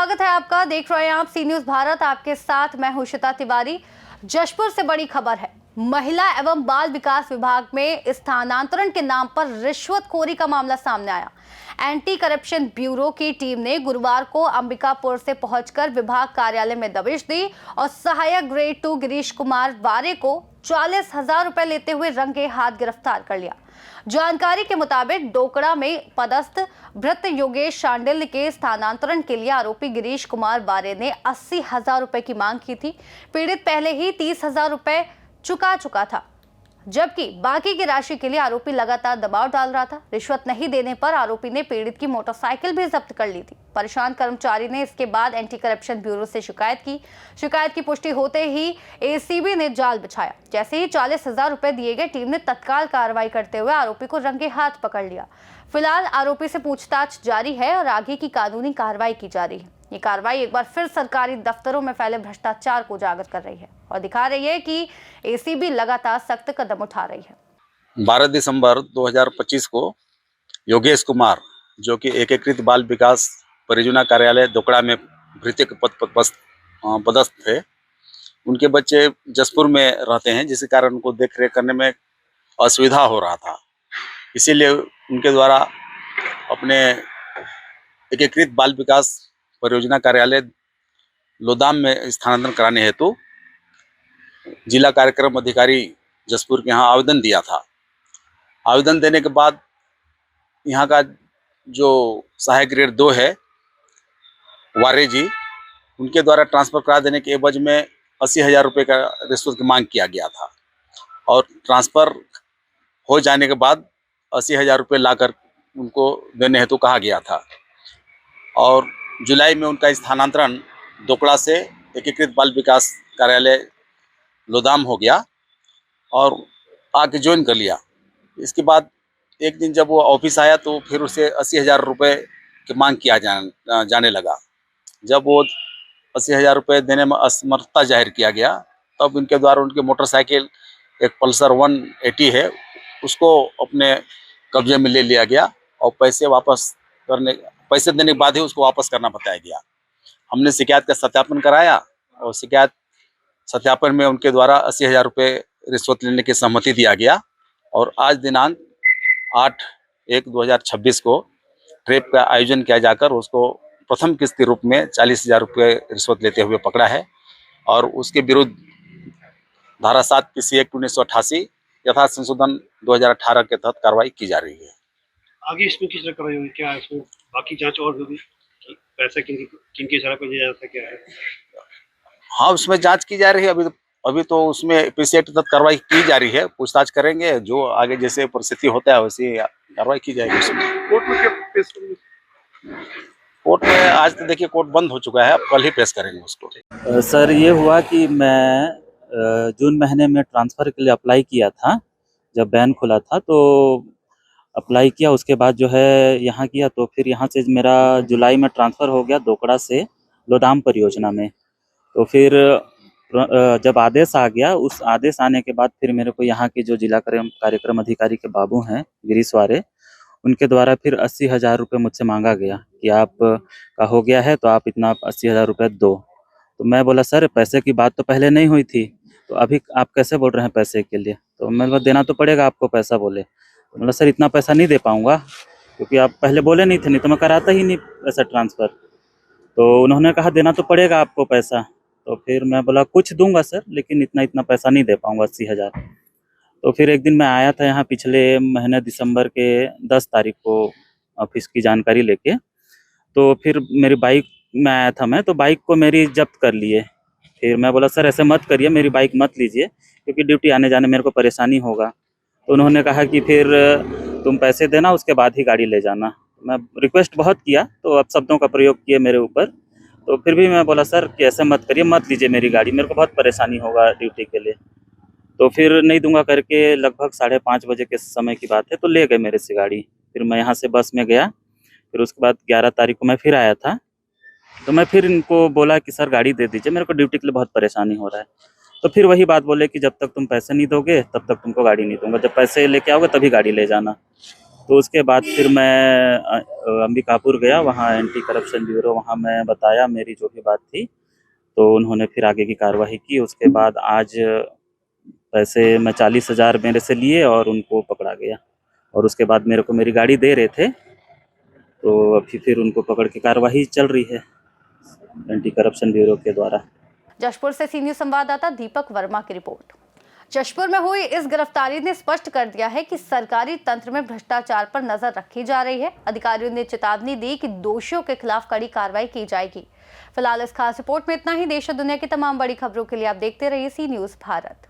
स्वागत है आपका। देख रहे हैं आप सी न्यूज भारत, आपके साथ मैं हूं श्वेता तिवारी। जशपुर से बड़ी खबर है। महिला एवं बाल विकास विभाग में स्थानांतरण के नाम पर रिश्वतखोरी का मामला सामने आया। एंटी करप्शन ब्यूरो की टीम ने गुरुवार को अंबिकापुर से पहुंचकर विभाग कार्यालय में दबिश दी और सहायक ग्रेड 2 गिरीश कुमार वारे को 40,000 रुपए लेते हुए रंगे हाथ गिरफ्तार कर लिया। जानकारी के मुताबिक डोकड़ा में पदस्थ भृत्य योगेश शांडिल्य के स्थानांतरण के लिए आरोपी गिरीश कुमार वारे ने 80,000 रुपए की मांग की थी। पीड़ित पहले ही 30,000 रुपए चुका चुका था, जबकि बाकी की राशि के लिए आरोपी लगातार दबाव डाल रहा था। रिश्वत नहीं देने पर आरोपी ने पीड़ित की मोटरसाइकिल भी जब्त कर ली थी। परेशान कर्मचारी ने इसके बाद एंटी करप्शन ब्यूरो से शिकायत की पुष्टि होते ही एसीबी ने जाल बिछाया। जैसे ही 40,000 रुपए दिए गए, टीम ने तत्काल कार्रवाई करते हुए आरोपी को रंगे हाथ पकड़ लिया। फिलहाल आरोपी से पूछताछ जारी है और आगे की कानूनी कार्रवाई की जा रही है। ये कार्रवाई एक बार फिर सरकारी दफ्तरों में फैले भ्रष्टाचार को उजागर कर रही है और दिखा रही है कि एसीबी लगातार सख्त कदम उठा रही है। 12 दिसंबर 2025 को योगेश कुमार, जो कि एकीकृत बाल विकास परियोजना कार्यालय दोकड़ा में भृत्य के पदस्थ थे, उनके बच्चे जसपुर में रहते हैं, जिसके कारण उनको देख रेख करने में असुविधा हो रहा था। इसीलिए उनके द्वारा अपने एकीकृत बाल विकास परियोजना कार्यालय लोदाम में स्थानांतरण कराने हेतु जिला कार्यक्रम अधिकारी जसपुर के यहाँ आवेदन दिया था। आवेदन देने के बाद यहाँ का जो सहायक ग्रेड 2 है वारे जी, उनके द्वारा ट्रांसफ़र करा देने के एवज में 80,000 रुपये का रिश्वत की मांग किया गया था और ट्रांसफ़र हो जाने के बाद 80,000 रुपये लाकर उनको देने हेतु कहा गया था और जुलाई में उनका स्थानांतरण दोकड़ा से एकीकृत बाल विकास कार्यालय लोदाम हो गया और आके ज्वाइन कर लिया। इसके बाद एक दिन जब वो ऑफिस आया तो फिर उसे 80,000 रुपये की मांग किया जाने लगा। जब वो 80,000 रुपये देने में असमर्थता जाहिर किया गया, तब इनके द्वारा उनकी मोटरसाइकिल एक पल्सर 180 है, उसको अपने कब्जे में ले लिया गया और पैसे देने के बाद ही उसको वापस करना बताया गया। हमने शिकायत का सत्यापन कराया और शिकायत सत्यापन में उनके द्वारा 80,000 रुपये रिश्वत लेने की सहमति दिया गया और आज दिनांक 8/1/2026 को ट्रेप का आयोजन किया जाकर उसको प्रथम किस्त के रूप में 40,000 रुपये रिश्वत लेते हुए पकड़ा है और उसके विरुद्ध धारा 7 PC एक्ट 1988 यथा संशोधन 2018 के तहत कार्रवाई की जा रही है। आगे इसमें किस तरह कार्रवाई होगी? क्या इसमें बाकी जांच और होगी? पैसा किनके इशारा पर दिया जाता है, क्या है? हाँ, उसमें जांच की जा रही है। अभी तो उसमें PC एक्ट तहत कार्रवाई की जा रही है। पूछताछ करेंगे, जो आगे जैसे परिस्थिति होता है वैसी कार्रवाई की जाएगी। उसमें कोर्ट में क्या पेश करेंगे? कोर्ट में आज तो देखिए कोर्ट बंद हो चुका है, कल ही पेश करेंगे उसको। सर, ये हुआ कि मैं जून महीने में ट्रांसफ़र के लिए अप्लाई किया था। जब बैन खुला था तो अप्लाई किया, उसके बाद जो है यहाँ किया, तो फिर यहाँ से मेरा जुलाई में ट्रांसफ़र हो गया दोकड़ा से लोदाम परियोजना में। तो फिर जब आदेश आ गया, उस आदेश आने के बाद फिर मेरे को यहाँ के जो जिला कार्यक्रम अधिकारी के बाबू हैं गिरीश वारे, उनके द्वारा फिर 80,000 रुपये मुझसे मांगा गया कि आप का हो गया है तो आप इतना 80,000 रुपये दो। तो मैं बोला सर, पैसे की बात तो पहले नहीं हुई थी, तो अभी आप कैसे बोल रहे हैं पैसे के लिए? तो मैं बोला देना तो पड़ेगा आपको पैसा बोले। तो बोला सर, इतना पैसा नहीं दे पाऊँगा, क्योंकि आप पहले बोले नहीं थे, नहीं तो मैं कराता ही नहीं पैसा ट्रांसफ़र। तो उन्होंने कहा देना तो पड़ेगा आपको पैसा। तो फिर मैं बोला कुछ दूंगा सर, लेकिन इतना पैसा नहीं दे पाऊंगा 80,000। तो फिर एक दिन मैं आया था यहाँ पिछले महीने दिसंबर के 10 तारीख को ऑफिस की जानकारी लेके। तो फिर मेरी बाइक में आया था मैं, तो बाइक को मेरी जब्त कर लिए। फिर मैं बोला सर ऐसे मत करिए, मेरी बाइक मत लीजिए, क्योंकि ड्यूटी आने जाने मेरे को परेशानी होगा। तो उन्होंने कहा कि फिर तुम पैसे देना, उसके बाद ही गाड़ी ले जाना। मैं रिक्वेस्ट बहुत किया तो अपशब्दों का प्रयोग किए मेरे ऊपर। तो फिर भी मैं बोला सर कि ऐसे मत करिए, मत लीजिए मेरी गाड़ी, मेरे को बहुत परेशानी होगा ड्यूटी के लिए। तो फिर नहीं दूंगा करके लगभग 5:30 बजे के समय की बात है, तो ले गए मेरे से गाड़ी। फिर मैं यहाँ से बस में गया। फिर उसके बाद 11 तारीख को मैं फिर आया था, तो मैं फिर इनको बोला कि सर गाड़ी दे दीजिए, मेरे को ड्यूटी के लिए बहुत परेशानी हो रहा है। तो फिर वही बात बोले कि जब तक तुम पैसे नहीं दोगे तब तक तुमको गाड़ी नहीं दूंगा, जब पैसे लेके आओगे तभी गाड़ी ले जाना। तो उसके बाद फिर मैं अंबिकापुर गया, वहाँ एंटी करप्शन ब्यूरो, वहाँ मैं बताया मेरी जो भी बात थी, तो उन्होंने फिर आगे की कार्रवाई की। उसके बाद आज पैसे मैं 40,000 मेरे से लिए और उनको पकड़ा गया, और उसके बाद मेरे को मेरी गाड़ी दे रहे थे, तो अभी फिर उनको पकड़ के कार्रवाई चल रही है एंटी करप्शन ब्यूरो के द्वारा। जशपुर से सी न्यूज संवाददाता दीपक वर्मा की रिपोर्ट। जशपुर में हुई इस गिरफ्तारी ने स्पष्ट कर दिया है कि सरकारी तंत्र में भ्रष्टाचार पर नजर रखी जा रही है। अधिकारियों ने चेतावनी दी कि दोषियों के खिलाफ कड़ी कार्रवाई की जाएगी। फिलहाल इस खास रिपोर्ट में इतना ही। देश और दुनिया की तमाम बड़ी खबरों के लिए आप देखते रहिए सी न्यूज भारत।